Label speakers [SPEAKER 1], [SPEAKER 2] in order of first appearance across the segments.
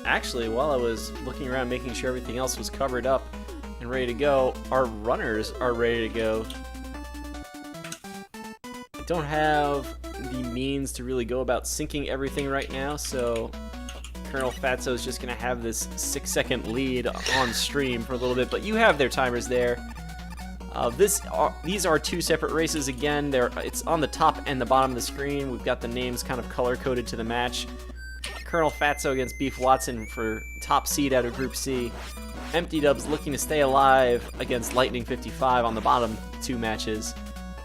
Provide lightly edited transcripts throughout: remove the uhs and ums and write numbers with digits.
[SPEAKER 1] actually, while I was looking around making sure everything else was covered up and ready to go, our runners are ready to go. I don't have the means to really go about syncing everything right now, so Colonelfatso is just going to have this 6-second lead on stream for a little bit, but you have their timers there. These are two separate races again. It's on the top and the bottom of the screen. We've got the names kind of color-coded to the match. Colonelfatso against Beefwatson for top seed out of Group C. EmptyDubs looking to stay alive against Lightning85 on the bottom two matches.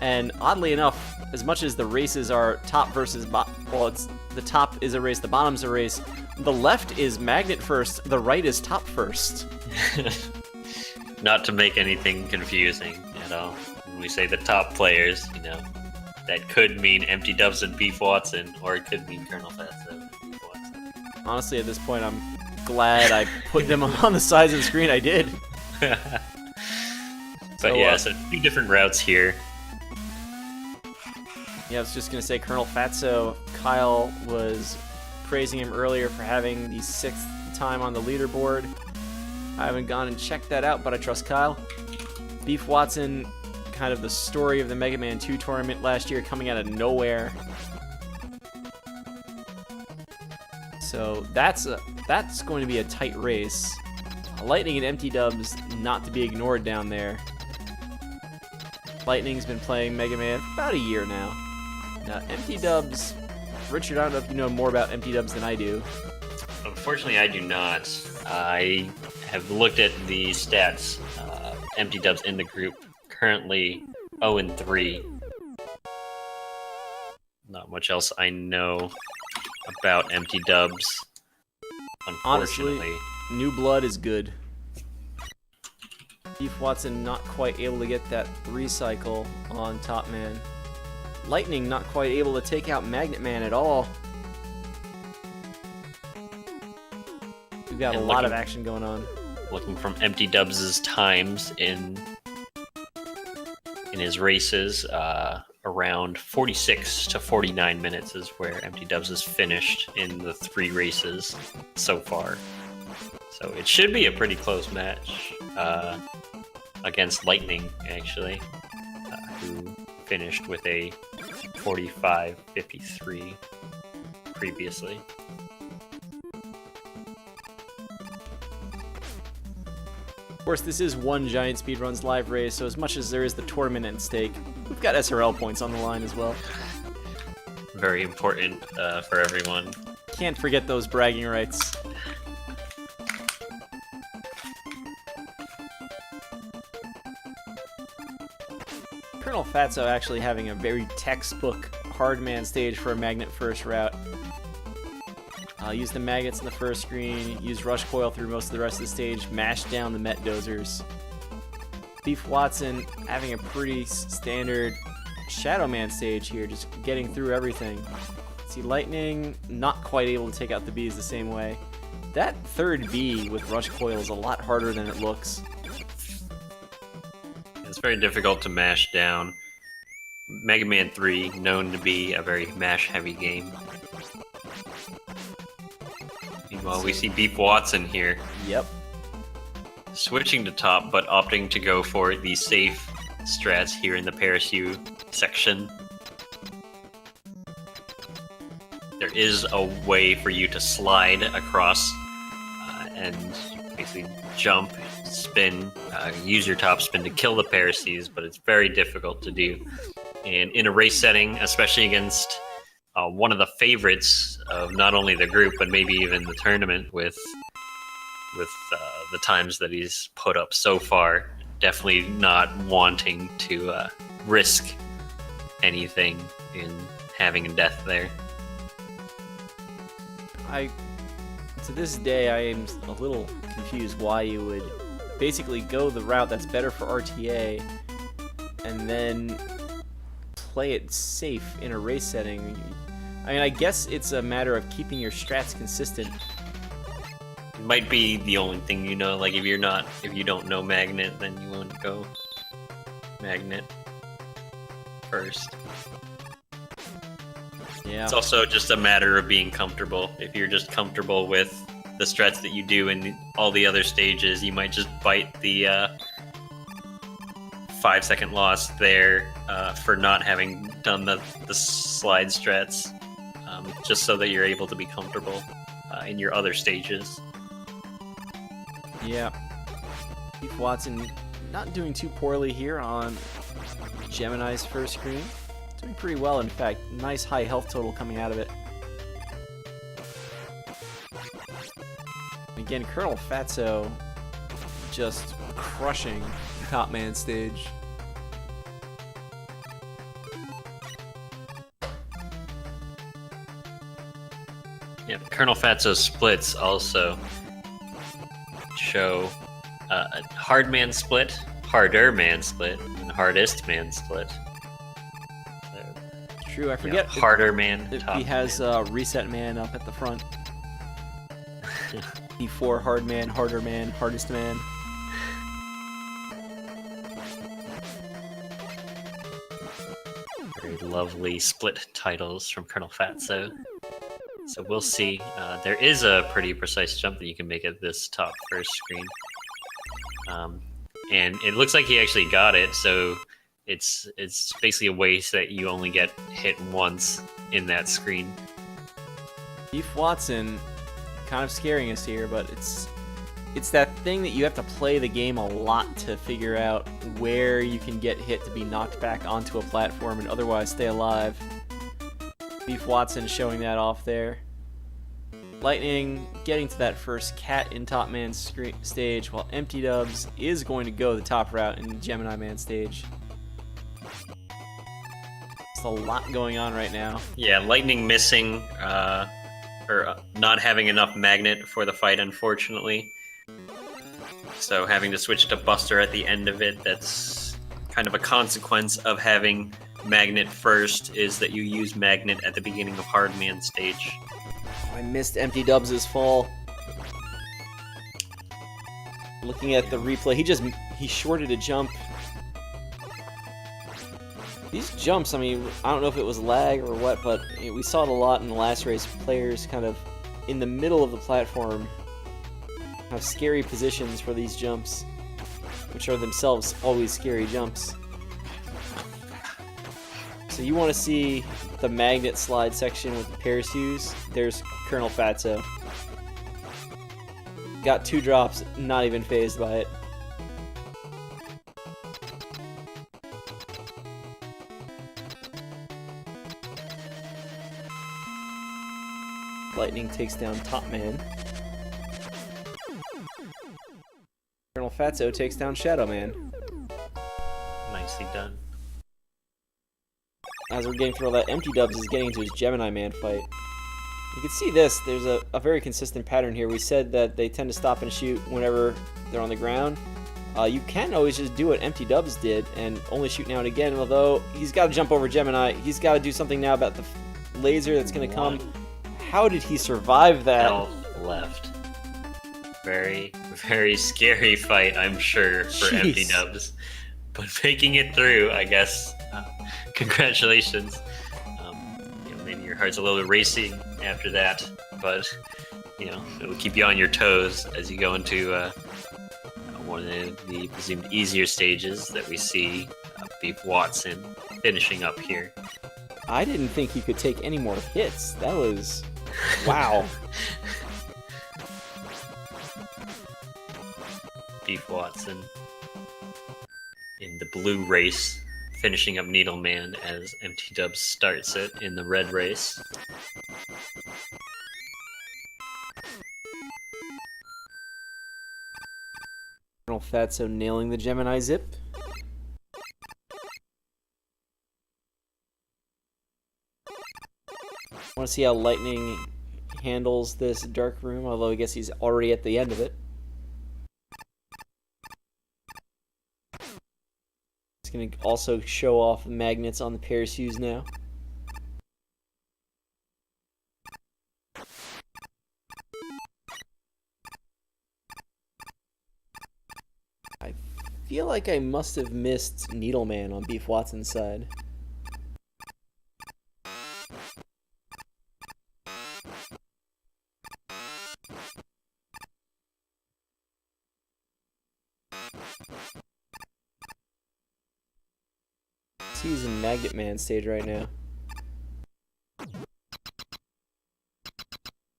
[SPEAKER 1] And oddly enough, as much as the races are top versus bottom, well, the top is a race, the bottom's a race, the left is magnet first, the right is top first.
[SPEAKER 2] Not to make anything confusing at all. When we say the top players, you know, that could mean EmptyDubs and Beefwatson, or it could mean Colonelfatso and Beefwatson.
[SPEAKER 1] Honestly, at this point, I'm glad I put them on the sides of the screen. I did.
[SPEAKER 2] But yeah, so two different routes here.
[SPEAKER 1] Yeah, I was just going to say Colonelfatso, Kyle was praising him earlier for having the 6th time on the leaderboard. I haven't gone and checked that out, but I trust Kyle. Beefwatson, kind of the story of the Mega Man 2 tournament last year, coming out of nowhere. So that's going to be a tight race. Lightning and EmptyDubs not to be ignored down there. Lightning's been playing Mega Man for about a year now. Now, EmptyDubs, Richard, I don't know if you know more about EmptyDubs than I do.
[SPEAKER 2] Unfortunately, I do not. I have looked at the stats. EmptyDubs in the group, currently 0-3. Not much else I know about EmptyDubs, unfortunately.
[SPEAKER 1] Honestly, new blood is good. Beefwatson not quite able to get that recycle on Top Man. Lightning not quite able to take out Magnet Man at all. We've got a lot of action going on.
[SPEAKER 2] Looking from EmptyDubs' times in his races, around 46 to 49 minutes is where EmptyDubs has finished in the 3 races so far. So it should be a pretty close match against Lightning, actually, who finished with a 45-53 previously.
[SPEAKER 1] Of course, this is one Giant Speedruns live race, so as much as there is the tournament at stake, we've got SRL points on the line as well.
[SPEAKER 2] Very important for everyone.
[SPEAKER 1] Can't forget those bragging rights. Colonelfatso actually having a very textbook hardman stage for a magnet first route. Use the magnets in the first screen, use rush coil through most of the rest of the stage, mash down the Met Dozers. Beefwatson having a pretty standard Shadow Man stage here, just getting through everything. See, Lightning not quite able to take out the Bees the same way. That third B with rush coil is a lot harder than it looks.
[SPEAKER 2] It's very difficult to mash down. Mega Man 3, known to be a very mash-heavy game. Meanwhile, we see Beefwatson here.
[SPEAKER 1] Yep.
[SPEAKER 2] Switching to top, but opting to go for the safe strats here in the parachute section. There is a way for you to slide across and basically jump, spin, use your top spin to kill the parachutes, but it's very difficult to do. And in a race setting, especially against one of the favorites of not only the group, but maybe even the tournament with the times that he's put up so far, definitely not wanting to risk anything in having a death there.
[SPEAKER 1] To this day, I am a little confused why you would basically go the route that's better for RTA and then play it safe in a race setting. I mean, I guess it's a matter of keeping your strats consistent.
[SPEAKER 2] It might be the only thing, you know, like if you don't know Magnet, then you won't go Magnet first.
[SPEAKER 1] Yeah.
[SPEAKER 2] It's also just a matter of being comfortable. If you're just comfortable with the strats that you do in all the other stages. You might just bite the 5-second loss there for not having done the slide strats, just so that you're able to be comfortable in your other stages.
[SPEAKER 1] Yeah. Beefwatson not doing too poorly here on Gemini's first screen. Doing pretty well, in fact. Nice high health total coming out of it. Again, Colonelfatso just crushing Top Man stage.
[SPEAKER 2] Yeah, Colonelfatso's splits also show a hard man split, harder man split, and hardest man split. So,
[SPEAKER 1] True, I forget.
[SPEAKER 2] Harder man.
[SPEAKER 1] If
[SPEAKER 2] top
[SPEAKER 1] he has
[SPEAKER 2] man.
[SPEAKER 1] reset man up at the front. Before hard man, harder man, hardest man.
[SPEAKER 2] Very lovely split titles from Colonelfatso. So we'll see. There is a pretty precise jump that you can make at this top first screen. And it looks like he actually got it, so it's basically a way that you only get hit once in that screen.
[SPEAKER 1] Beefwatson kind of scaring us here, but it's that thing that you have to play the game a lot to figure out where you can get hit to be knocked back onto a platform and otherwise stay alive. Beefwatson showing that off there. Lightning getting to that first cat in Top Man stage, while EmptyDubs is going to go the top route in Gemini Man stage. There's a lot going on right now.
[SPEAKER 2] Yeah, Lightning missing, or not having enough magnet for the fight, unfortunately. So having to switch to Buster at the end of it, that's kind of a consequence of having magnet first, is that you use magnet at the beginning of Hard Man stage.
[SPEAKER 1] I missed EmptyDubs' fall. Looking at the replay, he shorted a jump. These jumps, I mean, I don't know if it was lag or what, but we saw it a lot in the last race. Players kind of in the middle of the platform have scary positions for these jumps, which are themselves always scary jumps. So you want to see the magnet slide section with the parachutes. There's Colonelfatso. Got 2 drops, not even phased by it. Lightning takes down Top Man. Colonelfatso takes down Shadow Man.
[SPEAKER 2] Nicely done.
[SPEAKER 1] As we're getting through all that, EmptyDubs is getting into his Gemini Man fight. You can see this, there's a very consistent pattern here. We said that they tend to stop and shoot whenever they're on the ground. You can always just do what EmptyDubs did and only shoot now and again, although he's got to jump over Gemini. He's got to do something now about the laser that's going to come. How did he survive that?
[SPEAKER 2] Health left. Very, very scary fight, I'm sure, for
[SPEAKER 1] Jeez.
[SPEAKER 2] EmptyDubs. But making it through, I guess, congratulations. Maybe your heart's a little bit racing after that, but it'll keep you on your toes as you go into one of the presumed easier stages that we see Beefwatson finishing up here.
[SPEAKER 1] I didn't think he could take any more hits. That was... wow.
[SPEAKER 2] Beefwatson in the blue race, finishing up Needleman as EmptyDubs starts it in the red race.
[SPEAKER 1] Colonelfatso nailing the Gemini zip. I want to see how Lightning handles this dark room, although I guess he's already at the end of it. He's going to also show off magnets on the parachutes now. I feel like I must have missed Needleman on Beefwatson's side. see he's in Magnet Man stage right now.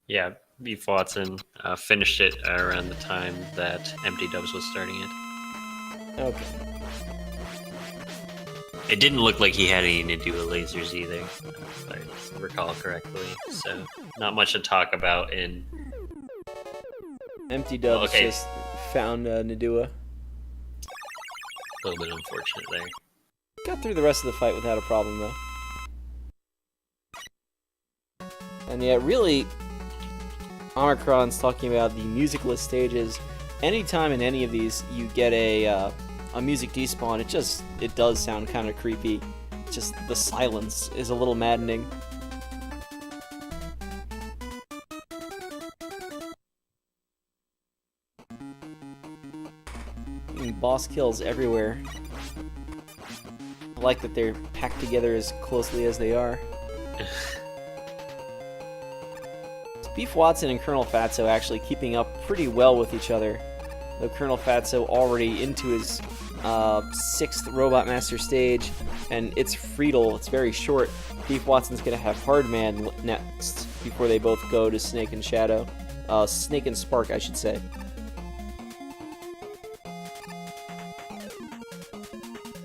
[SPEAKER 2] Yeah, Beefwatson finished it around the time that EmptyDubs was starting it.
[SPEAKER 1] Okay.
[SPEAKER 2] It didn't look like he had any Nidua lasers either, if I recall correctly. So, not much to talk about in...
[SPEAKER 1] EmptyDubs just found Nidua.
[SPEAKER 2] A little bit unfortunate there.
[SPEAKER 1] Got through the rest of the fight without a problem, though. And yeah, really, Omicron's talking about the musicless stages. Anytime in any of these you get a music despawn, it does sound kind of creepy. Just the silence is a little maddening. And boss kills everywhere. I like that they're packed together as closely as they are. Beefwatson and Colonelfatso actually keeping up pretty well with each other. Though Colonelfatso already into his 6th Robot Master stage, and it's Friedel, it's very short. Beefwatson's gonna have Hardman next before they both go to Snake and Shadow. Snake and Spark, I should say.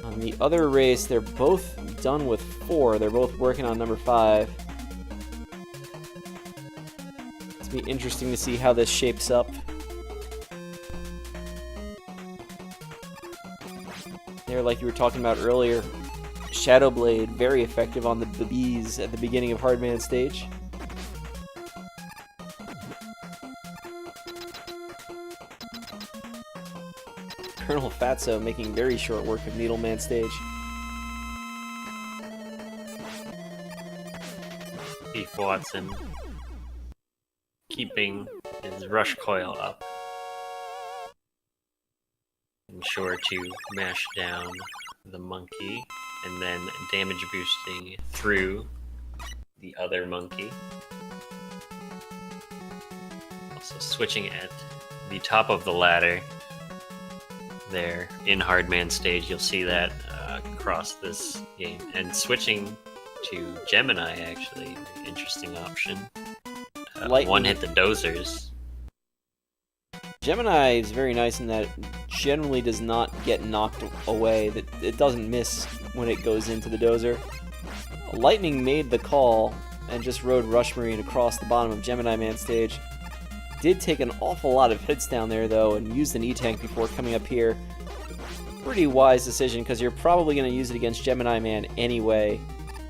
[SPEAKER 1] On the other race, they're both done with 4. They're both working on number 5. It's be interesting to see how this shapes up. There, like you were talking about earlier, Shadow Blade, very effective on the bees at the beginning of Hardman stage. Colonelfatso making very short work of Needleman stage.
[SPEAKER 2] Beefwatson keeping his rush coil up. Ensure to mash down the monkey and then damage boosting through the other monkey. Also switching at the top of the ladder there in Hardman stage, you'll see that across this game. And switching to Gemini, actually, interesting option. One hit the dozers.
[SPEAKER 1] Gemini is very nice in that it generally does not get knocked away. That it doesn't miss when it goes into the dozer. Lightning made the call and just rode Rush Marine across the bottom of Gemini Man stage. Did take an awful lot of hits down there though, and used an E-Tank before coming up here. Pretty wise decision, because you're probably going to use it against Gemini Man anyway,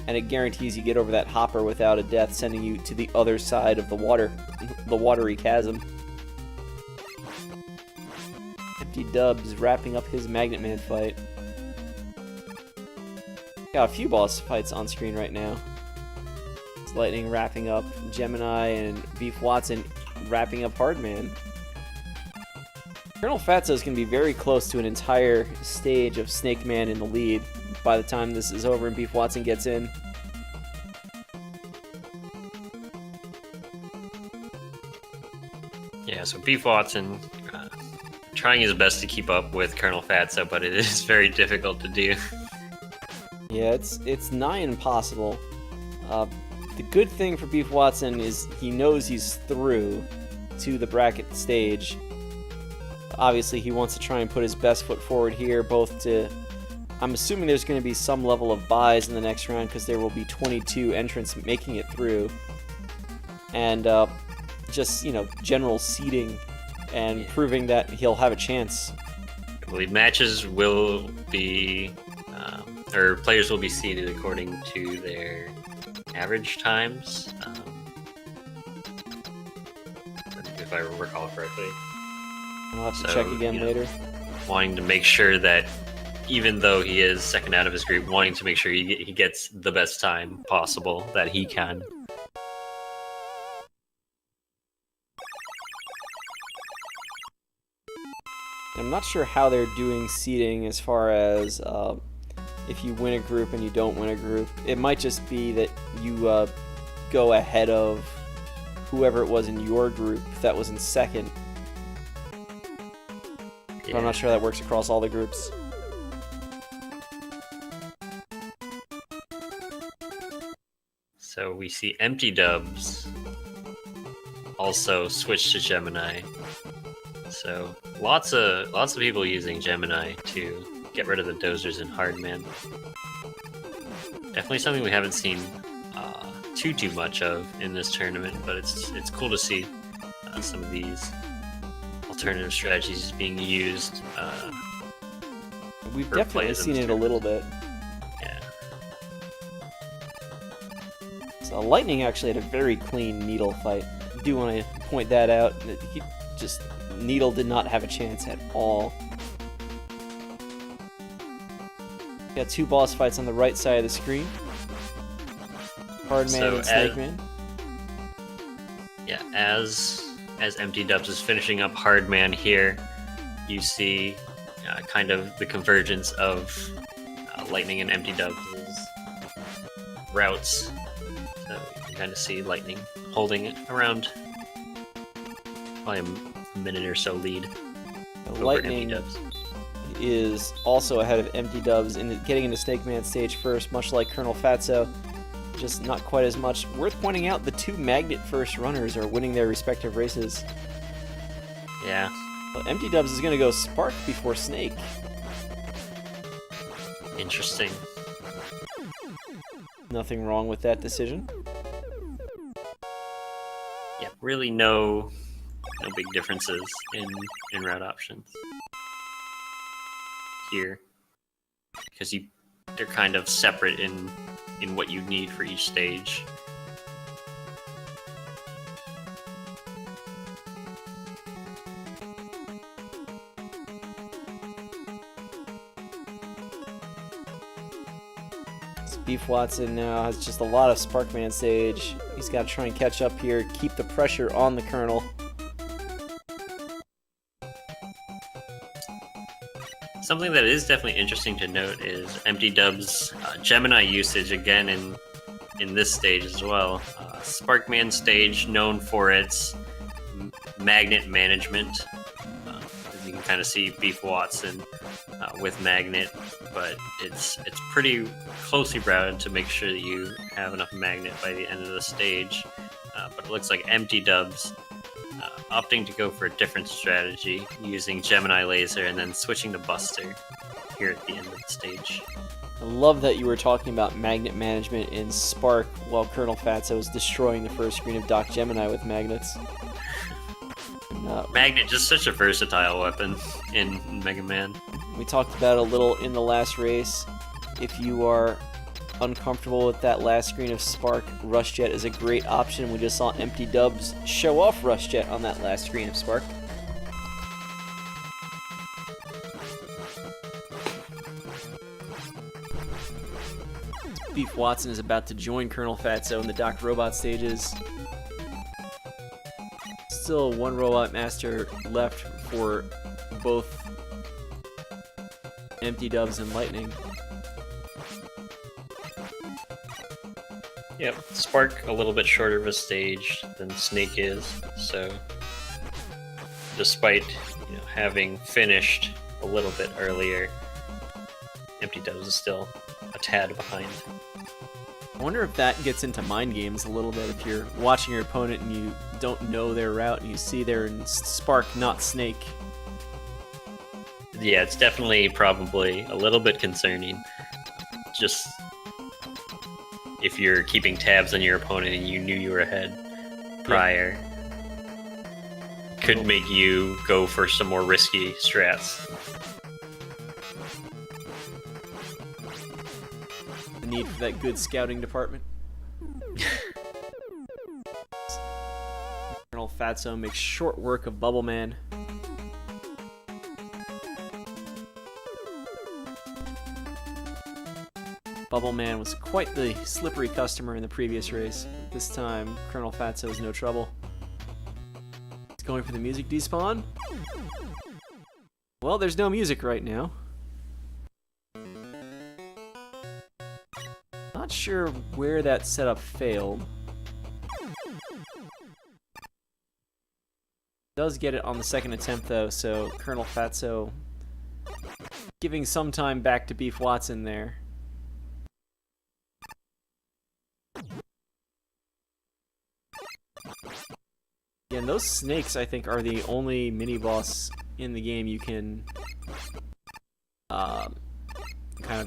[SPEAKER 1] and it guarantees you get over that hopper without a death, sending you to the other side of the watery chasm. EmptyDubs wrapping up his Magnet Man fight. Got a few boss fights on screen right now. It's Lightning wrapping up Gemini and Beefwatson wrapping up Hardman. Colonelfatso is going to be very close to an entire stage of Snake Man in the lead by the time this is over and Beefwatson gets in.
[SPEAKER 2] Yeah, so Beefwatson trying his best to keep up with Colonelfatso, but it is very difficult to do.
[SPEAKER 1] Yeah, it's nigh impossible. The good thing for Beefwatson is he knows he's through to the bracket stage. Obviously, he wants to try and put his best foot forward here, both to... I'm assuming there's going to be some level of buys in the next round, because there will be 22 entrants making it through. And just, you know, general seeding and proving that he'll have a chance.
[SPEAKER 2] I believe matches will be... or players will be seeded according to their average times, if I recall correctly.
[SPEAKER 1] I'll have to check again later.
[SPEAKER 2] Wanting to make sure that even though he is second out of his group, wanting to make sure he gets the best time possible that he can.
[SPEAKER 1] I'm not sure how they're doing seeding as far as if you win a group and you don't win a group. It might just be that you go ahead of whoever it was in your group that was in second. But I'm not sure that works across all the groups.
[SPEAKER 2] we see EmptyDubs also switch to Gemini. So lots of people using Gemini to get rid of the dozers in Hardman. Definitely something we haven't seen too much of in this tournament, but it's cool to see some of these alternative strategies being used.
[SPEAKER 1] We've definitely seen it a little bit.
[SPEAKER 2] Yeah.
[SPEAKER 1] So Lightning actually had a very clean Needle fight. I do want to point that out. Needle did not have a chance at all. Got two boss fights on the right side of the screen. Hardman and Snake Man.
[SPEAKER 2] Yeah, as EmptyDubs is finishing up Hardman here, you see kind of the convergence of Lightning and EmptyDubs' routes. So you can kind of see Lightning holding it around probably a minute or so lead over
[SPEAKER 1] Lightning
[SPEAKER 2] EmptyDubs.
[SPEAKER 1] Is also ahead of EmptyDubs in getting into Snake Man stage first, much like Colonelfatso. Just not quite as much. Worth pointing out, the two Magnet first runners are winning their respective races.
[SPEAKER 2] Yeah.
[SPEAKER 1] Well, EmptyDubs is going to go Spark before Snake.
[SPEAKER 2] Interesting.
[SPEAKER 1] Nothing wrong with that decision.
[SPEAKER 2] Yeah, really no big differences in route options here, because they're kind of separate in what you need for each stage.
[SPEAKER 1] Beefwatson now has just a lot of Sparkman stage. He's got to try and catch up here, keep the pressure on the Colonel.
[SPEAKER 2] Something that is definitely interesting to note is EmptyDubs' Gemini usage again in this stage as well. Sparkman stage, known for its magnet management. As you can kind of see Beefwatson with magnet, but it's pretty closely routed to make sure that you have enough magnet by the end of the stage. But it looks like EmptyDubs opting to go for a different strategy, using Gemini Laser and then switching to Buster here at the end of the stage.
[SPEAKER 1] I love that you were talking about magnet management in Spark while Colonelfatso was destroying the first screen of Doc Gemini with magnets.
[SPEAKER 2] Magnet, just such a versatile weapon in Mega Man.
[SPEAKER 1] We talked about it a little in the last race. If you are uncomfortable with that last screen of Spark, Rush Jet is a great option. We just saw EmptyDubs show off Rush Jet on that last screen of Spark. Beefwatson is about to join Colonelfatso in the Doc Robot stages. Still one Robot Master left for both EmptyDubs and Lightning.
[SPEAKER 2] Yep, Spark a little bit shorter of a stage than Snake is, so despite having finished a little bit earlier, EmptyDubs is still a tad behind.
[SPEAKER 1] I wonder if that gets into mind games a little bit. If you're watching your opponent and you don't know their route and you see they're in Spark, not Snake.
[SPEAKER 2] Yeah, it's definitely probably a little bit concerning. Just if you're keeping tabs on your opponent and you knew you were ahead prior, could make you go for some more risky strats.
[SPEAKER 1] The need for that good scouting department. Colonelfatso makes short work of Bubble Man. Bubble Man was quite the slippery customer in the previous race. This time, Colonelfatso is no trouble. He's going for the music despawn. Well, there's no music right now. Not sure where that setup failed. Does get it on the second attempt though, so Colonelfatso giving some time back to Beefwatson there. Yeah, and those snakes, I think, are the only mini-boss in the game you can kind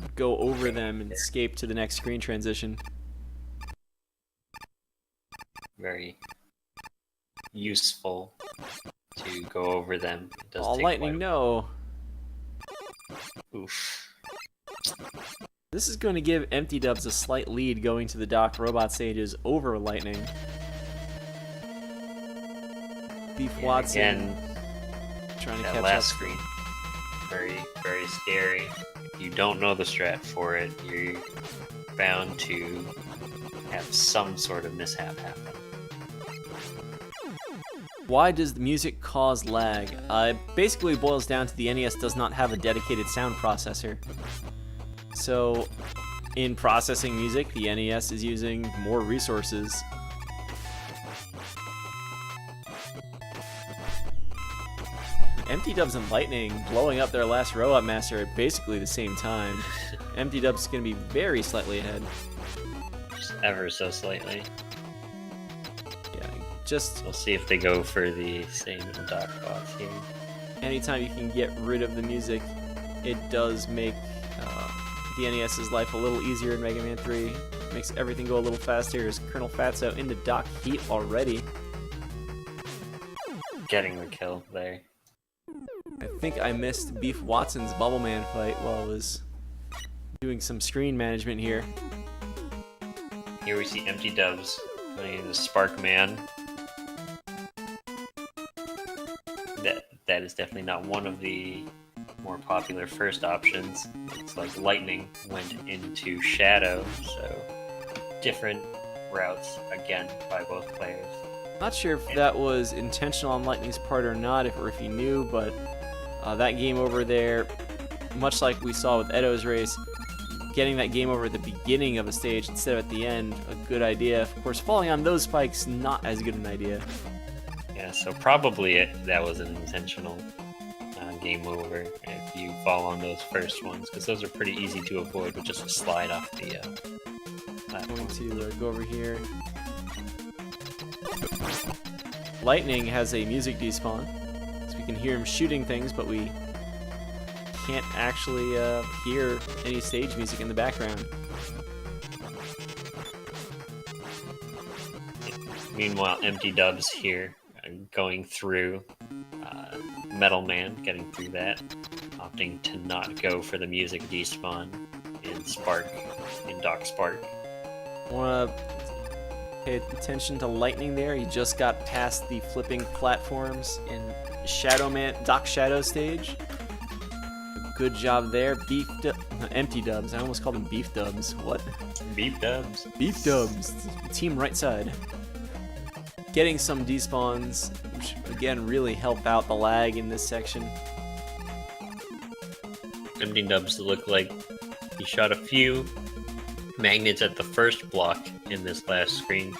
[SPEAKER 1] of go over them and escape to the next screen transition.
[SPEAKER 2] Very useful to go over them. It does
[SPEAKER 1] Oh,
[SPEAKER 2] take
[SPEAKER 1] lightning, no!
[SPEAKER 2] Oof.
[SPEAKER 1] This is going to give EmptyDubs a slight lead going to the Doc Robot stages over Lightning. Beefwatson
[SPEAKER 2] Again,
[SPEAKER 1] trying to
[SPEAKER 2] that
[SPEAKER 1] catch
[SPEAKER 2] last
[SPEAKER 1] up.
[SPEAKER 2] screen, very, very scary. If you don't know the strat for it, you're bound to have some sort of mishap happen.
[SPEAKER 1] Why does the music cause lag? It basically boils down to the NES does not have a dedicated sound processor. So, in processing music, the NES is using more resources. EmptyDubs and Lightning blowing up their last Robot Master at basically the same time. EmptyDubs is going to be very slightly ahead.
[SPEAKER 2] Just ever so slightly.
[SPEAKER 1] Yeah, just
[SPEAKER 2] We'll see if they go for the same Doc bots here.
[SPEAKER 1] anytime you can get rid of the music, it does make the NES's life a little easier in Mega Man 3. Makes everything go a little faster. Here's Colonelfatso into Doc Heat already.
[SPEAKER 2] Getting the kill there.
[SPEAKER 1] I think I missed Beefwatson's Bubble Man fight while I was doing some screen management here.
[SPEAKER 2] Here we see EmptyDubs going into Spark Man. That is definitely not one of the more popular first options. Looks like Lightning went into Shadow, so different routes again by both players.
[SPEAKER 1] Not sure if that was intentional on Lightning's part or not, or if he knew, but that game over there, much like we saw with Edo's race, getting that game over at the beginning of a stage instead of at the end, a good idea. Of course, falling on those spikes, not as good an idea.
[SPEAKER 2] Yeah, so probably that was an intentional game over if you fall on those first ones, because those are pretty easy to avoid with just a slide off the platform.
[SPEAKER 1] Going to go over here. Lightning has a music despawn, so we can hear him shooting things, but we can't actually hear any stage music in the background.
[SPEAKER 2] Meanwhile, EmptyDubs here going through Metal Man, getting through that, opting to not go for the music despawn in Doc Spark.
[SPEAKER 1] Want to pay attention to Lightning there. He just got past the flipping platforms in Doc Shadow stage. Good job there. EmptyDubs. I almost called them Beefdubs. What?
[SPEAKER 2] Beefdubs.
[SPEAKER 1] Beefdubs. Team right side. Getting some despawns, which again really help out the lag in this section.
[SPEAKER 2] EmptyDubs look like he shot a few magnets at the first block in this last screen.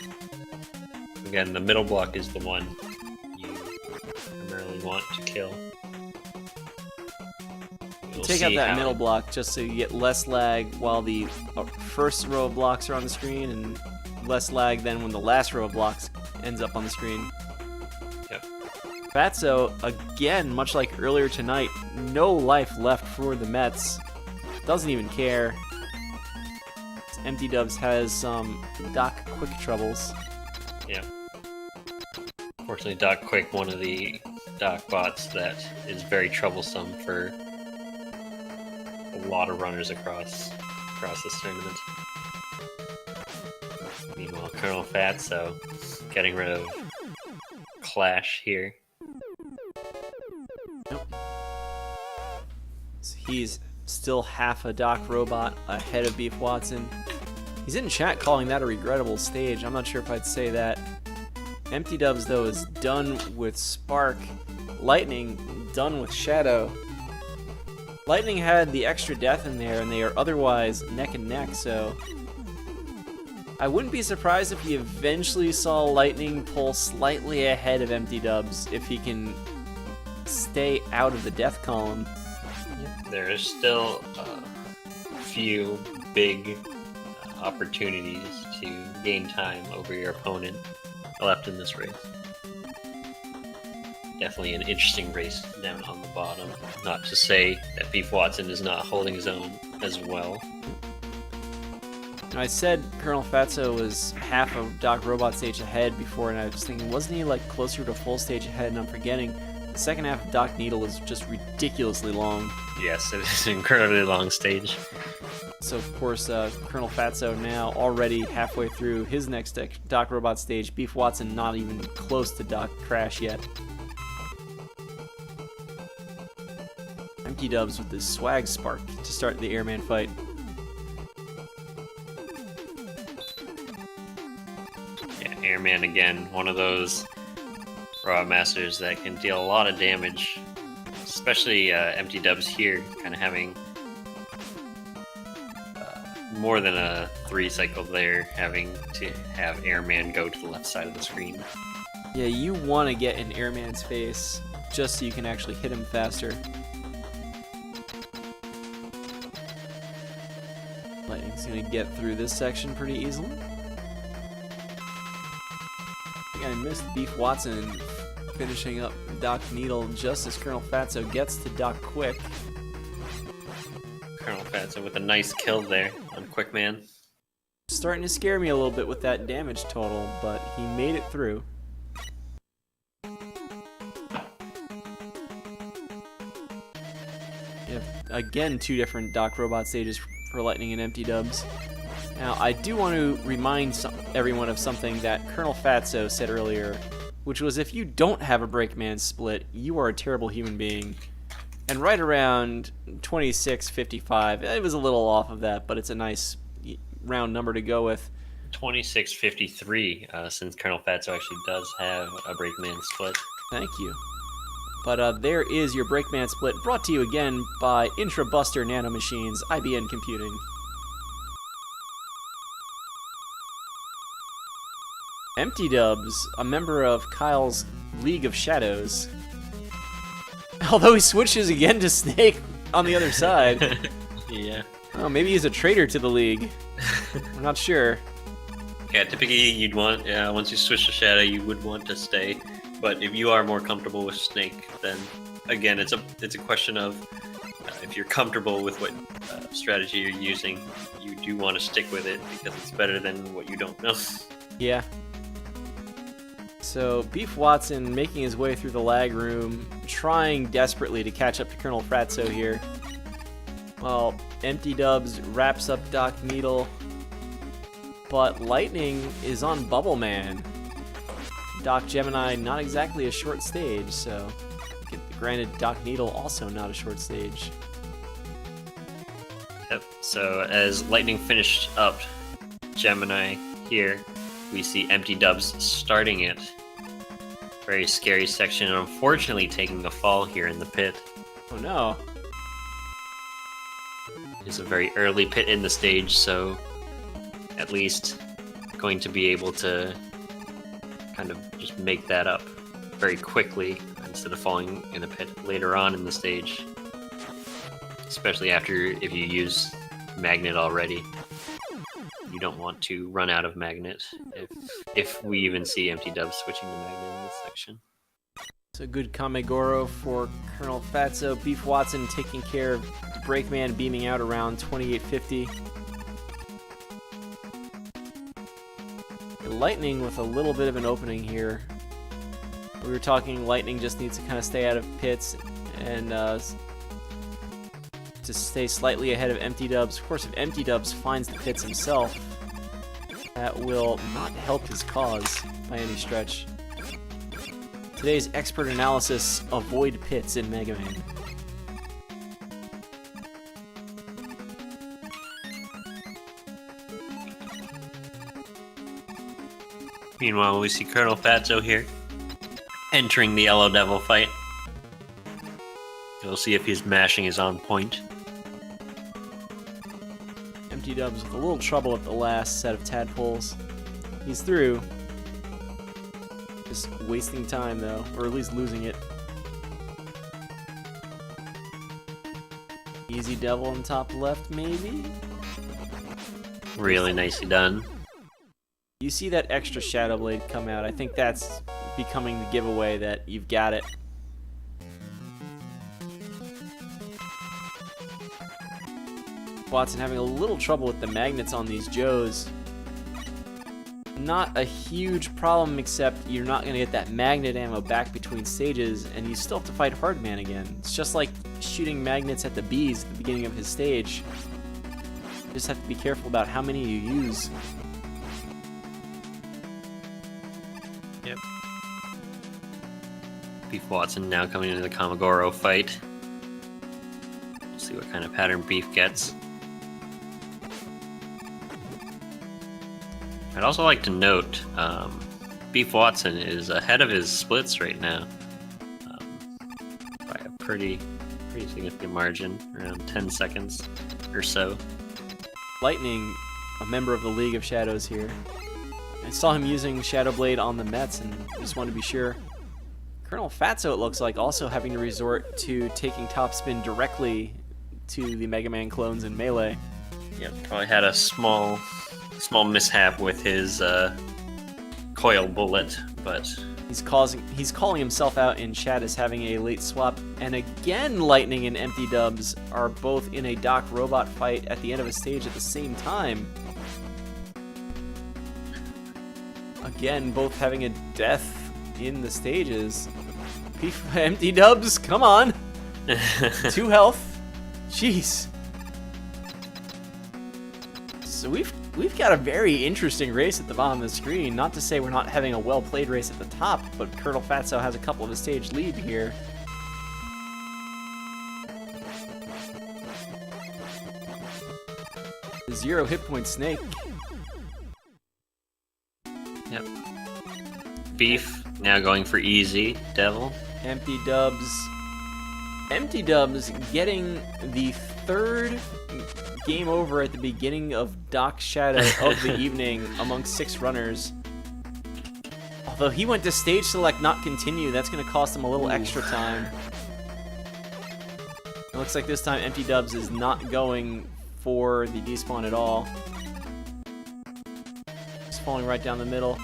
[SPEAKER 2] Again, the middle block is the one you primarily want to kill. We'll
[SPEAKER 1] Take out
[SPEAKER 2] see
[SPEAKER 1] that
[SPEAKER 2] how-
[SPEAKER 1] middle block just so you get less lag while the first row of blocks are on the screen, and less lag than when the last row of blocks ends up on the screen.
[SPEAKER 2] Yep.
[SPEAKER 1] Fatso, again, much like earlier tonight, no life left for the Mets. Doesn't even care. EmptyDubs has some Doc Quick troubles.
[SPEAKER 2] Yeah. Fortunately, Doc Quick, one of the Doc bots that is very troublesome for a lot of runners across this tournament. Meanwhile, Colonelfatso getting rid of Clash here.
[SPEAKER 1] So he's still half a Doc robot ahead of Beefwatson. He's in chat calling that a regrettable stage. I'm not sure if I'd say that. EmptyDubs, though, is done with Spark. Lightning, done with Shadow. Lightning had the extra death in there, and they are otherwise neck and neck, so I wouldn't be surprised if we eventually saw Lightning pull slightly ahead of EmptyDubs if he can stay out of the death column.
[SPEAKER 2] There is still a few big opportunities to gain time over your opponent left in this race. definitely an interesting race down on the bottom. Not to say that Beefwatson is not holding his own as well.
[SPEAKER 1] I said Colonelfatso was half of Doc Robot stage ahead before, and I was thinking, wasn't he like closer to full stage ahead? And I'm forgetting the second half of Doc Needle is just ridiculously long.
[SPEAKER 2] Yes, it is an incredibly long stage.
[SPEAKER 1] So of course, Colonelfatso now already halfway through his next Doc Robot stage. Beefwatson not even close to Doc Crash yet. EmptyDubs with his swag spark to start the airman fight.
[SPEAKER 2] Airman again, one of those robot masters that can deal a lot of damage, especially EmptyDubs here, kind of having more than a 3 cycle there, having to have Airman go to the left side of the screen.
[SPEAKER 1] Yeah, you want to get in Airman's face just so you can actually hit him faster. Lightning's going to get through this section pretty easily. I missed Beefwatson finishing up Doc Needle just as Colonelfatso gets to Doc Quick.
[SPEAKER 2] Colonelfatso with a nice kill there on Quickman.
[SPEAKER 1] Starting to scare me a little bit with that damage total, but he made it through. You have, again, 2 different Doc Robot stages for Lightning and EmptyDubs. Now, I do want to remind everyone of something that Colonelfatso said earlier, which was if you don't have a Breakman split, you are a terrible human being. And right around 26.55, it was a little off of that, but it's a nice round number to go with.
[SPEAKER 2] 26.53, since Colonelfatso actually does have a Breakman split.
[SPEAKER 1] Thank you. But there is your Breakman split, brought to you again by Intrabuster Nanomachines, IBM Computing. EmptyDubs, a member of Kyle's League of Shadows. Although he switches again to Snake on the other side.
[SPEAKER 2] Yeah.
[SPEAKER 1] Oh, maybe he's a traitor to the League. I'm not sure.
[SPEAKER 2] Yeah, typically you'd want, once you switch to Shadow, you would want to stay. But if you are more comfortable with Snake, then again, it's a question of if you're comfortable with what strategy you're using, you do want to stick with it because it's better than what you don't know.
[SPEAKER 1] Yeah. So Beefwatson making his way through the lag room, trying desperately to catch up to Colonelfatso here. Well, EmptyDubs wraps up Doc Needle, but Lightning is on Bubble Man. Doc Gemini not exactly a short stage, so granted Doc Needle also not a short stage.
[SPEAKER 2] Yep, so as Lightning finished up Gemini here, we see EmptyDubs starting it. Very scary section, and unfortunately taking a fall here in the pit.
[SPEAKER 1] Oh no.
[SPEAKER 2] It's a very early pit in the stage, so at least going to be able to kind of just make that up very quickly instead of falling in a pit later on in the stage. Especially after if you use Magnet already. You don't want to run out of Magnet if we even see EmptyDubs switching to Magnet in this section.
[SPEAKER 1] It's a good Kamegoro for Colonelfatso. Beefwatson taking care of Breakman beaming out around 2850. Lightning with a little bit of an opening here. We were talking Lightning just needs to kind of stay out of pits and to stay slightly ahead of EmptyDubs. Of course, if EmptyDubs finds the pits himself, that will not help his cause by any stretch. Today's expert analysis: avoid pits in Mega Man.
[SPEAKER 2] Meanwhile, we see Colonelfatso here entering the Yellow Devil fight. We'll see if his mashing is on point.
[SPEAKER 1] EmptyDubs with a little trouble at the last set of tadpoles. He's through. Just wasting time though, or at least losing it. Easy Devil on top left, maybe?
[SPEAKER 2] Really nicely done.
[SPEAKER 1] You see that extra Shadow Blade come out. I think that's becoming the giveaway that you've got it. Beefwatson having a little trouble with the magnets on these Joes. Not a huge problem, except you're not going to get that magnet ammo back between stages, and you still have to fight Hardman again. It's just like shooting magnets at the bees at the beginning of his stage. You just have to be careful about how many you use.
[SPEAKER 2] Yep. Beefwatson now coming into the Kamagoro fight. We'll see what kind of pattern Beef gets. I'd also like to note, Beefwatson is ahead of his splits right now, by a pretty significant margin, around 10 seconds or so.
[SPEAKER 1] Lightning, a member of the League of Shadows here. I saw him using Shadow Blade on the Mets and just wanted to be sure. Colonelfatso, it looks like, also having to resort to taking topspin directly to the Mega Man clones in Melee.
[SPEAKER 2] Yep, probably had a small mishap with his coil bullet, but
[SPEAKER 1] he's calling himself out in chat as having a late swap, and again Lightning and EmptyDubs are both in a Doc Robot fight at the end of a stage at the same time. Again, both having a death in the stages. EmptyDubs, come on! 2 health. Jeez. So we've got a very interesting race at the bottom of the screen. Not to say we're not having a well-played race at the top, but Colonelfatso has a couple of a stage lead here. The 0 hit point Snake.
[SPEAKER 2] yep. Beef now going for easy Devil.
[SPEAKER 1] EmptyDubs getting the 3rd game over at the beginning of Doc's Shadow of the evening amongst 6 runners. Although he went to stage select not continue, that's going to cost him a little extra time. It looks like this time EmptyDubs is not going for the despawn at all. He's falling right down the middle.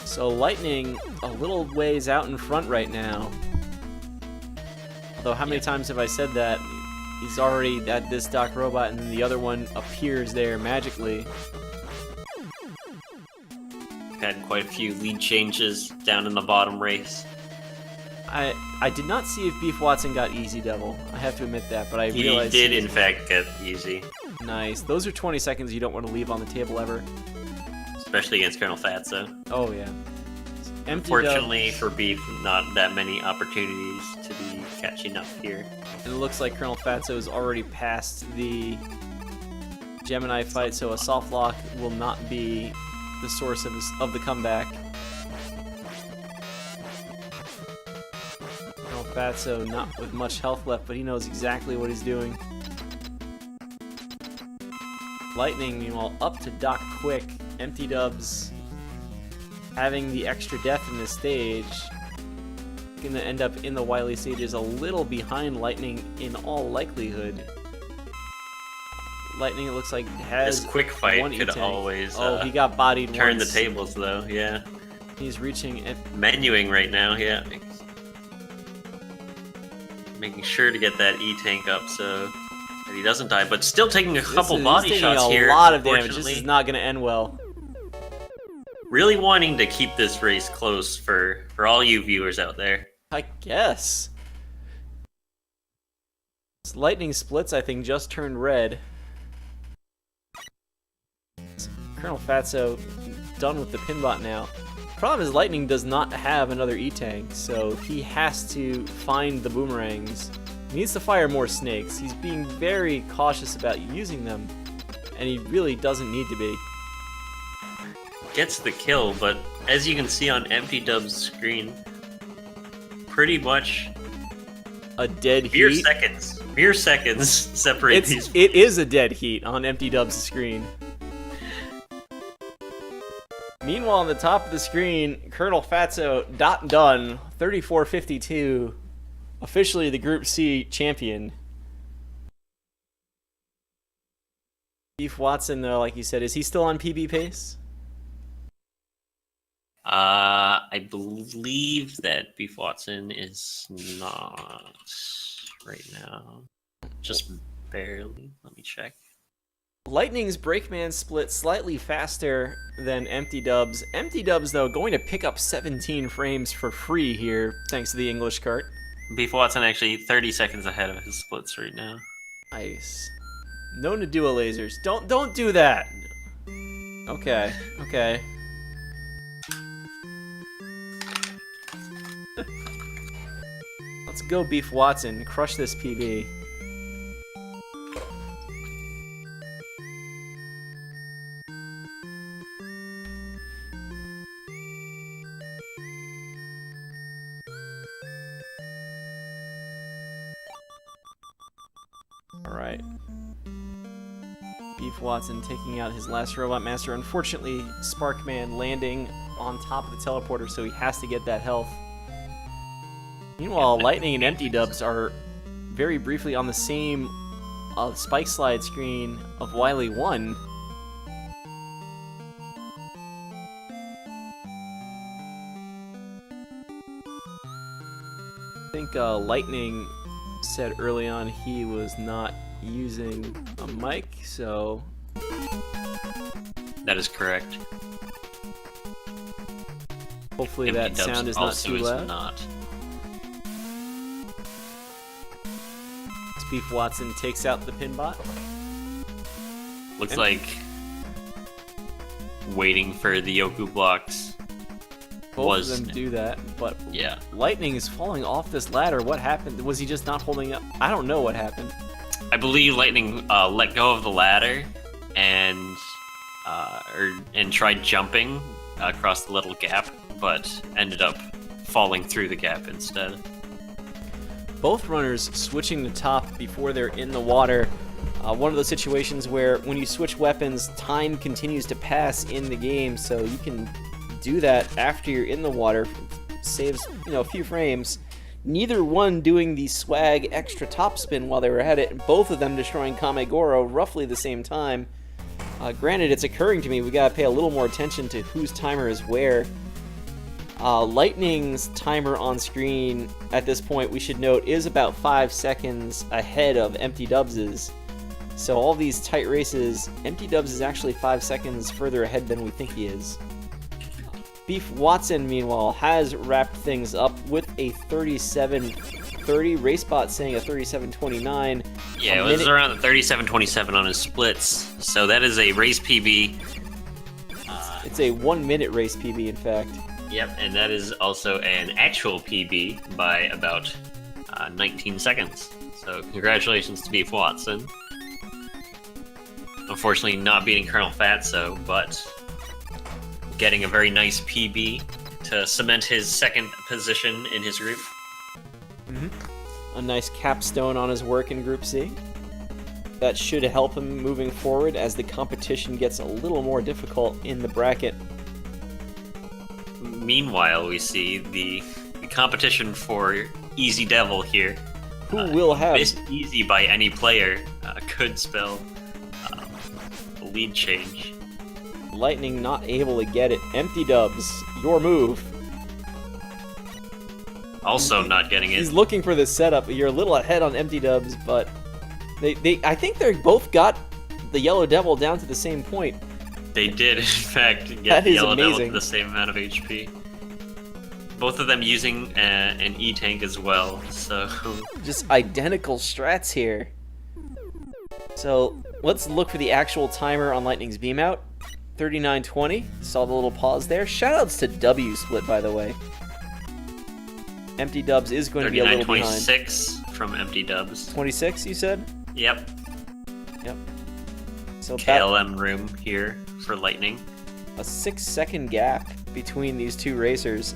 [SPEAKER 1] So Lightning a little ways out in front right now. Although how many times have I said that? He's already at this Doc Robot and then the other one appears there magically.
[SPEAKER 2] Had quite a few lead changes down in the bottom race.
[SPEAKER 1] I did not see if Beefwatson got Easy Devil. I have to admit that, but I realized
[SPEAKER 2] he did in fact get easy.
[SPEAKER 1] Nice. Those are 20 seconds you don't want to leave on the table ever.
[SPEAKER 2] Especially against Colonelfatso.
[SPEAKER 1] Oh yeah.
[SPEAKER 2] Unfortunately for Beef, not that many opportunities to be catching up here.
[SPEAKER 1] And it looks like Colonelfatso is already past the Gemini fight, so a soft lock will not be the source of the comeback. Colonelfatso not with much health left, but he knows exactly what he's doing. Lightning, meanwhile, up to Doc quick. EmptyDubs having the extra death in this stage. Gonna end up in the Wily stages a little behind Lightning in all likelihood. Lightning, it looks like, has
[SPEAKER 2] this quick fight
[SPEAKER 1] one
[SPEAKER 2] could
[SPEAKER 1] E-tank.
[SPEAKER 2] always
[SPEAKER 1] he got bodied
[SPEAKER 2] turn
[SPEAKER 1] once.
[SPEAKER 2] the tables though, yeah.
[SPEAKER 1] He's reaching
[SPEAKER 2] Menuing right now, yeah. Making sure to get that E-tank up so that he doesn't die, but still taking a couple body shots here.
[SPEAKER 1] A lot of damage. This is not going to end well.
[SPEAKER 2] Really wanting to keep this race close for all you viewers out there.
[SPEAKER 1] I guess. This Lightning splits, I think, just turned red. Colonelfatso done with the pinbot now. Problem is Lightning does not have another E-tank, so he has to find the boomerangs. He needs to fire more snakes. He's being very cautious about using them, and he really doesn't need to be.
[SPEAKER 2] Gets the kill, but as you can see on EmptyDubs' screen, pretty much
[SPEAKER 1] a dead
[SPEAKER 2] mere
[SPEAKER 1] heat.
[SPEAKER 2] Mere seconds separate these.
[SPEAKER 1] It is a dead heat on EmptyDubs' screen. Meanwhile, on the top of the screen, Colonelfatso done 34-52, officially the Group C champion. Beefwatson, though, like you said, is he still on PB pace?
[SPEAKER 2] I believe that Beefwatson is not right now. Just barely. Let me check.
[SPEAKER 1] Lightning's Brakeman split slightly faster than EmptyDubs. EmptyDubs, though, going to pick up 17 frames for free here, thanks to the English cart.
[SPEAKER 2] Beefwatson actually 30 seconds ahead of his splits right now.
[SPEAKER 1] Nice. No Nadua lasers. Don't do that. Okay. Let's go Beefwatson. Crush this PB. Alright. Beefwatson taking out his last Robot Master. Unfortunately, Sparkman landing on top of the teleporter, so he has to get that health. Meanwhile, Lightning and EmptyDubs are very briefly on the same spike slide screen of Wily 1. I think Lightning said early on he was not using a mic, so...
[SPEAKER 2] That is correct.
[SPEAKER 1] Hopefully that sound is not too loud.
[SPEAKER 2] Not.
[SPEAKER 1] Beefwatson takes out the pinbot.
[SPEAKER 2] Looks like waiting for the Yoku blocks.
[SPEAKER 1] Both of them do that, but
[SPEAKER 2] yeah.
[SPEAKER 1] Lightning is falling off this ladder. What happened? Was he just not holding up? I don't know what happened.
[SPEAKER 2] I believe Lightning let go of the ladder and tried jumping across the little gap, but ended up falling through the gap instead.
[SPEAKER 1] Both runners switching to top before they're in the water. One of those situations where when you switch weapons, time continues to pass in the game, so you can do that after you're in the water. Saves, a few frames. Neither one doing the swag extra top spin while they were at it, and both of them destroying Kamegoro roughly the same time. Granted, it's occurring to me we gotta pay a little more attention to whose timer is where. Lightning's timer on screen at this point, we should note, is about 5 seconds ahead of EmptyDubs's. So all these tight races, EmptyDubs is actually 5 seconds further ahead than we think he is. Beefwatson, meanwhile, has wrapped things up with a 37:30. RaceBot saying a 37:29.
[SPEAKER 2] Yeah, it was around the 37:27 on his splits. So that is a race PB.
[SPEAKER 1] It's a 1 minute race PB, in fact.
[SPEAKER 2] Yep, and that is also an actual PB by about 19 seconds. So congratulations to Beefwatson. Unfortunately, not beating Colonelfatso, but getting a very nice PB to cement his second position in his group.
[SPEAKER 1] A nice capstone on his work in Group C. That should help him moving forward as the competition gets a little more difficult in the bracket.
[SPEAKER 2] Meanwhile, we see the competition for Easy Devil here.
[SPEAKER 1] Who will have...
[SPEAKER 2] This easy by any player could spell a lead change.
[SPEAKER 1] Lightning not able to get it. EmptyDubs, your move.
[SPEAKER 2] Also not getting it.
[SPEAKER 1] He's looking for the setup. You're a little ahead on EmptyDubs, but I think they both got the Yellow Devil down to the same point.
[SPEAKER 2] They did, in fact, get the Yellow
[SPEAKER 1] amazing.
[SPEAKER 2] Devil to the same amount of HP. Both of them using an E-Tank as well, so...
[SPEAKER 1] Just identical strats here. So, let's look for the actual timer on Lightning's beam out. 39:20. Saw the little pause there. Shoutouts to W Split, by the way. EmptyDubs is going to be a little behind.
[SPEAKER 2] 39:26 from EmptyDubs.
[SPEAKER 1] 26, you said?
[SPEAKER 2] Yep.
[SPEAKER 1] So
[SPEAKER 2] KLM room here for Lightning.
[SPEAKER 1] A 6-second gap between these two racers.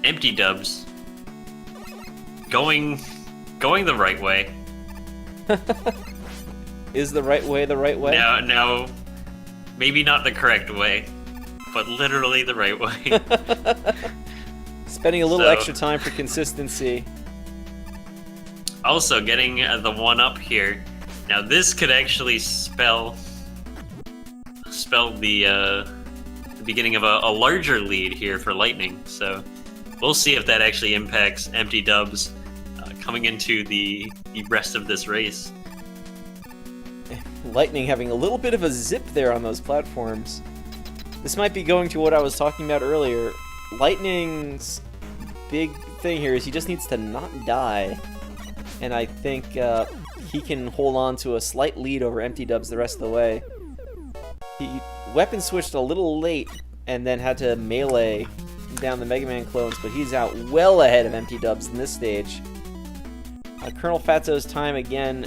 [SPEAKER 2] EmptyDubs going the right way.
[SPEAKER 1] Is the right way the right way?
[SPEAKER 2] No, maybe not the correct way, but literally the right way.
[SPEAKER 1] Spending a little extra time for consistency.
[SPEAKER 2] Also getting the 1-up here. Now this could actually spell the the beginning of a larger lead here for Lightning. So we'll see if that actually impacts EmptyDubs coming into the rest of this race.
[SPEAKER 1] Lightning having a little bit of a zip there on those platforms. This might be going to what I was talking about earlier. Lightning's big thing here is he just needs to not die. And I think he can hold on to a slight lead over EmptyDubs the rest of the way. He weapon switched a little late and then had to melee down the Mega Man clones, but he's out well ahead of EmptyDubs in this stage. Colonelfatso's time again,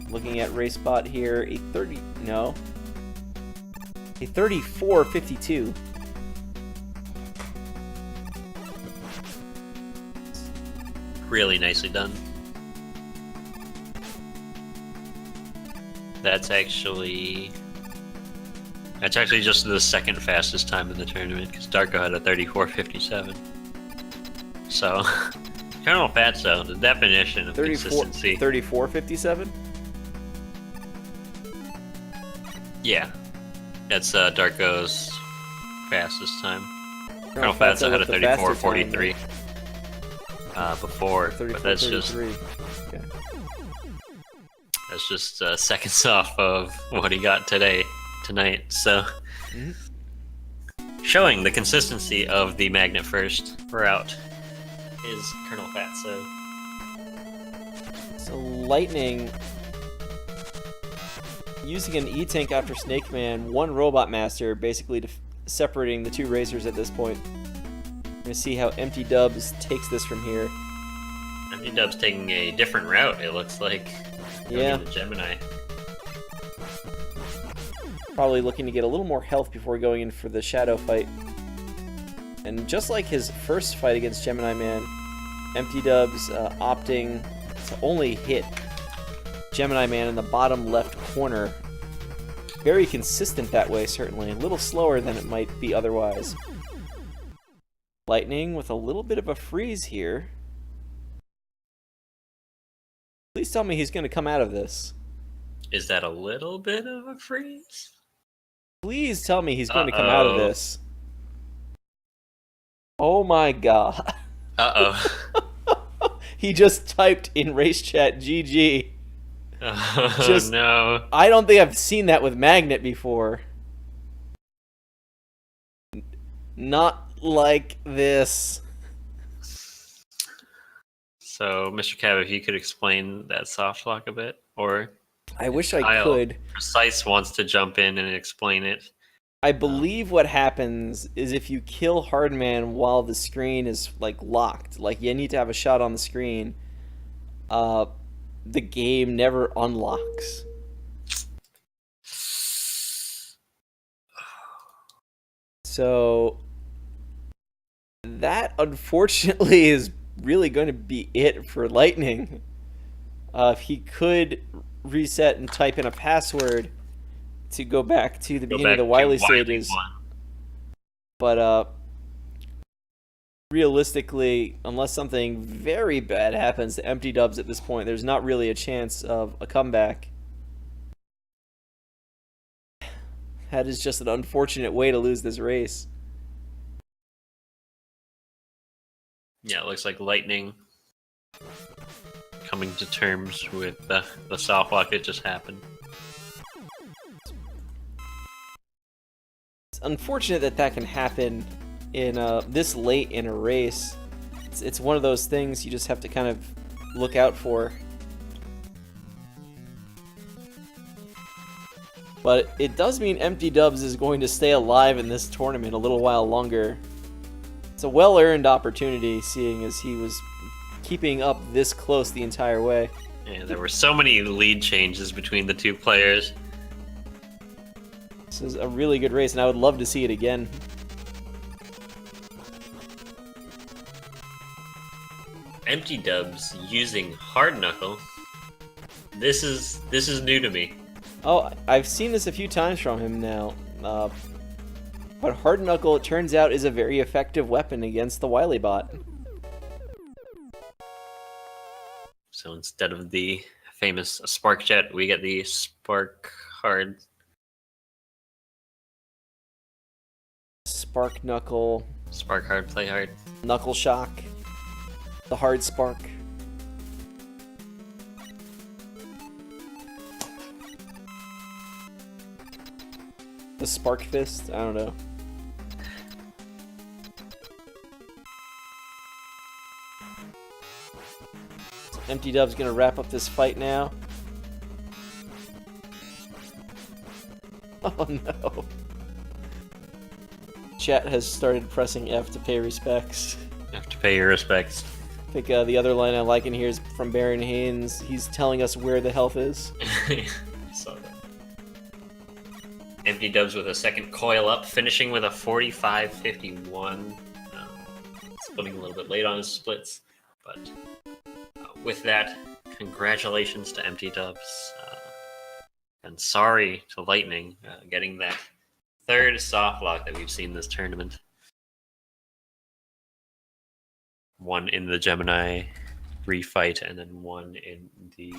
[SPEAKER 1] looking at RaceBot here, a 34:52.
[SPEAKER 2] Really nicely done. That's actually just the second fastest time in the tournament, because Darko had a 34:57. So, Colonelfatso, the definition of consistency.
[SPEAKER 1] 34:57?
[SPEAKER 2] Yeah. That's Darko's fastest time. Colonelfatso had a 34:43 before, but that's just...
[SPEAKER 1] Okay.
[SPEAKER 2] That's just seconds off of what he got tonight. So, showing the consistency of the magnet first route is Colonelfatso.
[SPEAKER 1] So Lightning using an E-Tank after Snake Man, one Robot Master, basically separating the two racers at this point. We're gonna see how EmptyDubs takes this from here.
[SPEAKER 2] EmptyDubs taking a different route, it looks like.
[SPEAKER 1] Yeah.
[SPEAKER 2] The Gemini.
[SPEAKER 1] Probably looking to get a little more health before going in for the Shadow fight. And just like his first fight against Gemini Man, EmptyDubs opting to only hit Gemini Man in the bottom left corner. Very consistent that way, certainly. A little slower than it might be otherwise. Lightning with a little bit of a freeze here. Please tell me he's going to come out of this.
[SPEAKER 2] Is that a little bit of a freeze?
[SPEAKER 1] Please tell me he's going to come out of this. Oh my god.
[SPEAKER 2] Uh-oh.
[SPEAKER 1] He just typed in race chat GG.
[SPEAKER 2] Oh, no.
[SPEAKER 1] I don't think I've seen that with Magnet before. Not like this.
[SPEAKER 2] So, Mr. Cav, if you could explain that soft lock a bit, or
[SPEAKER 1] I wish I could.
[SPEAKER 2] Precise wants to jump in and explain it.
[SPEAKER 1] I believe what happens is if you kill Hardman while the screen is like locked, like you need to have a shot on the screen, the game never unlocks. So that unfortunately is really going to be it for Lightning. If he could reset and type in a password to go back to the beginning of the Wily stages. But realistically, unless something very bad happens to EmptyDubs at this point, there's not really a chance of a comeback. That is just an unfortunate way to lose this race.
[SPEAKER 2] Yeah, it looks like Lightning coming to terms with the soft lock that just happened.
[SPEAKER 1] It's unfortunate that that can happen in this late in a race. It's one of those things you just have to kind of look out for. But it does mean EmptyDubs is going to stay alive in this tournament a little while longer. It's a well-earned opportunity, seeing as he was keeping up this close the entire way.
[SPEAKER 2] Yeah, there were so many lead changes between the two players.
[SPEAKER 1] This is a really good race, and I would love to see it again.
[SPEAKER 2] EmptyDubs using Hard Knuckle. This is new to me.
[SPEAKER 1] Oh, I've seen this a few times from him now. But Hard Knuckle, it turns out, is a very effective weapon against the Wily bot.
[SPEAKER 2] So instead of the famous Spark Jet, we get the Spark Hard
[SPEAKER 1] Spark Knuckle,
[SPEAKER 2] Spark hard, play hard.
[SPEAKER 1] Knuckle Shock, the Hard Spark. The Spark Fist? I don't know. So EmptyDubs gonna wrap up this fight now. Oh no. Chat has started pressing F to pay respects.
[SPEAKER 2] You have to pay your respects.
[SPEAKER 1] I think the other line I like in here is from Baron Haynes. He's telling us where the health is.
[SPEAKER 2] I saw that. EmptyDubs with a second coil up, finishing with a 45-51. Splitting a little bit late on his splits, but with that, congratulations to EmptyDubs. And sorry to Lightning, getting that third soft lock that we've seen this tournament. One in the Gemini refight, and then one in the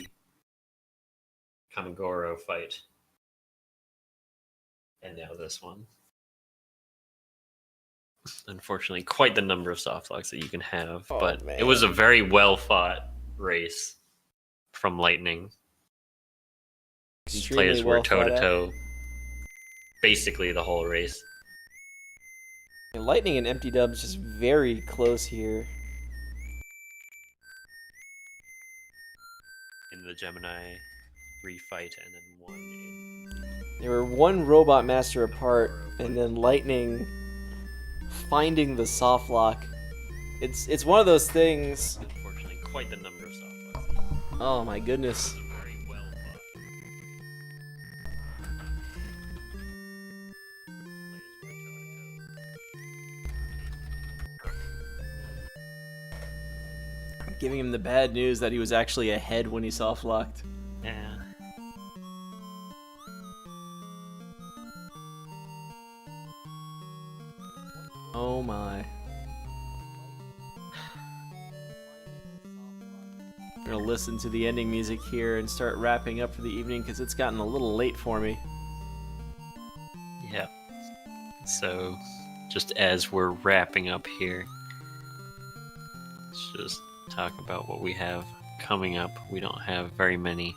[SPEAKER 2] Kamigoro fight. And now this one. Unfortunately, quite the number of soft locks that you can have, but
[SPEAKER 1] man.
[SPEAKER 2] It was a very well fought race from Lightning. These players were toe to toe basically the whole race.
[SPEAKER 1] And Lightning and EmptyDubs just very close here.
[SPEAKER 2] In the Gemini refight, and then one in...
[SPEAKER 1] They were one Robot Master apart, and then Lightning finding the soft lock. It's one of those things.
[SPEAKER 2] Unfortunately, quite the number of soft locks.
[SPEAKER 1] Oh my goodness.
[SPEAKER 2] Very well fought.
[SPEAKER 1] Giving him the bad news that he was actually ahead when he soft locked.
[SPEAKER 2] Yeah.
[SPEAKER 1] Oh my. I'm gonna listen to the ending music here and start wrapping up for the evening because it's gotten a little late for me.
[SPEAKER 2] Yeah. So, just as we're wrapping up here, let's just talk about what we have coming up. We don't have very many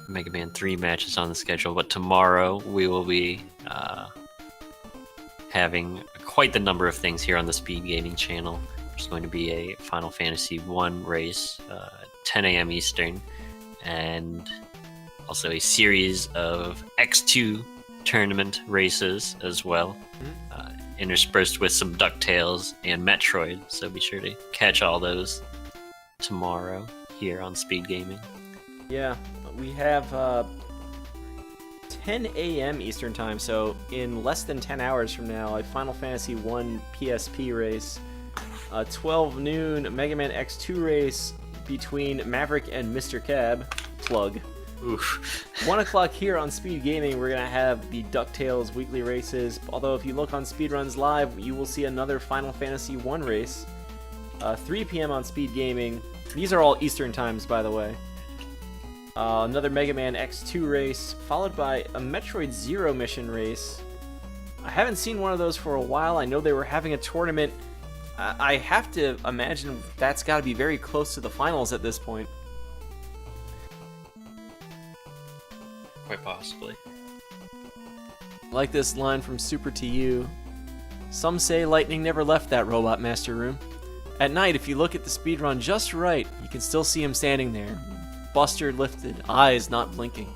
[SPEAKER 2] Mega Man 3 matches on the schedule, but tomorrow we will be having quite the number of things here on the Speed Gaming channel. There's going to be a Final Fantasy 1 race, 10 a.m. Eastern, and also a series of X2 tournament races as well, interspersed with some DuckTales and Metroid, so be sure to catch all those tomorrow here on Speed Gaming.
[SPEAKER 1] Yeah, we have 10 a.m. Eastern Time, so in less than 10 hours from now, a Final Fantasy 1 PSP race, a 12 noon Mega Man X2 race between Maverick and Mr. Cab, plug.
[SPEAKER 2] Oof.
[SPEAKER 1] 1 o'clock here on Speed Gaming, we're going to have the DuckTales weekly races, although if you look on Speedruns Live, you will see another Final Fantasy 1 race. 3 p.m. on Speed Gaming. These are all Eastern times, by the way. Another Mega Man X2 race, followed by a Metroid Zero mission race. I haven't seen one of those for a while. I know they were having a tournament. I have to imagine that's got to be very close to the finals at this point.
[SPEAKER 2] Quite possibly.
[SPEAKER 1] I like this line from Super to You. Some say Lightning never left that Robot Master room. At night, if you look at the speedrun just right, you can still see him standing there. Buster lifted, eyes not blinking.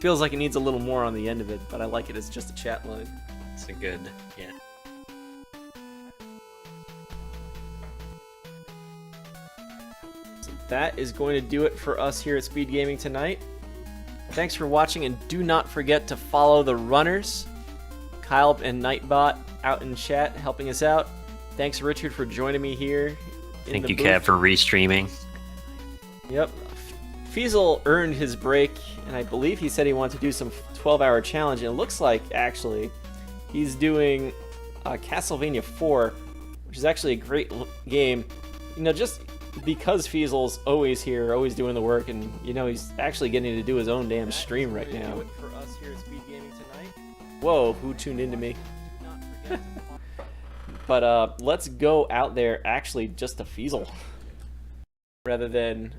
[SPEAKER 1] Feels like it needs a little more on the end of it, but I like it as just a chat line.
[SPEAKER 2] It's a good, yeah.
[SPEAKER 1] So that is going to do it for us here at Speed Gaming tonight. Thanks for watching, and do not forget to follow the runners. Kyle and Nightbot out in chat helping us out. Thanks, Richard, for joining me here.
[SPEAKER 2] Thank you, Kat, for restreaming.
[SPEAKER 1] Yep. Feasel earned his break, and I believe he said he wanted to do some 12-hour challenge, and it looks like, actually, he's doing Castlevania 4, which is actually a great game. You know, just because Feasel's always here, always doing the work, and, you know, he's actually getting to do his own damn stream right now. For us here at Speed Gaming tonight. Whoa, who tuned into me? But let's go out there actually just to Feasel. Rather than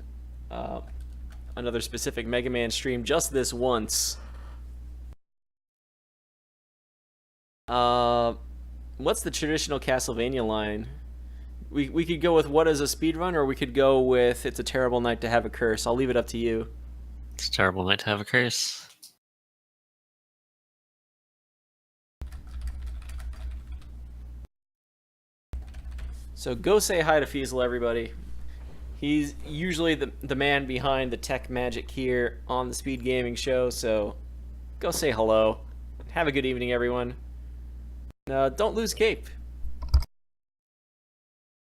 [SPEAKER 1] another specific Mega Man stream, just this once. What's the traditional Castlevania line? We could go with what is a speedrun, or we could go with it's a terrible night to have a curse. I'll leave it up to you.
[SPEAKER 2] It's a terrible night to have a curse.
[SPEAKER 1] So go say hi to Feasel, everybody. He's usually the man behind the tech magic here on the Speed Gaming Show, so go say hello. Have a good evening, everyone. Don't lose Cape.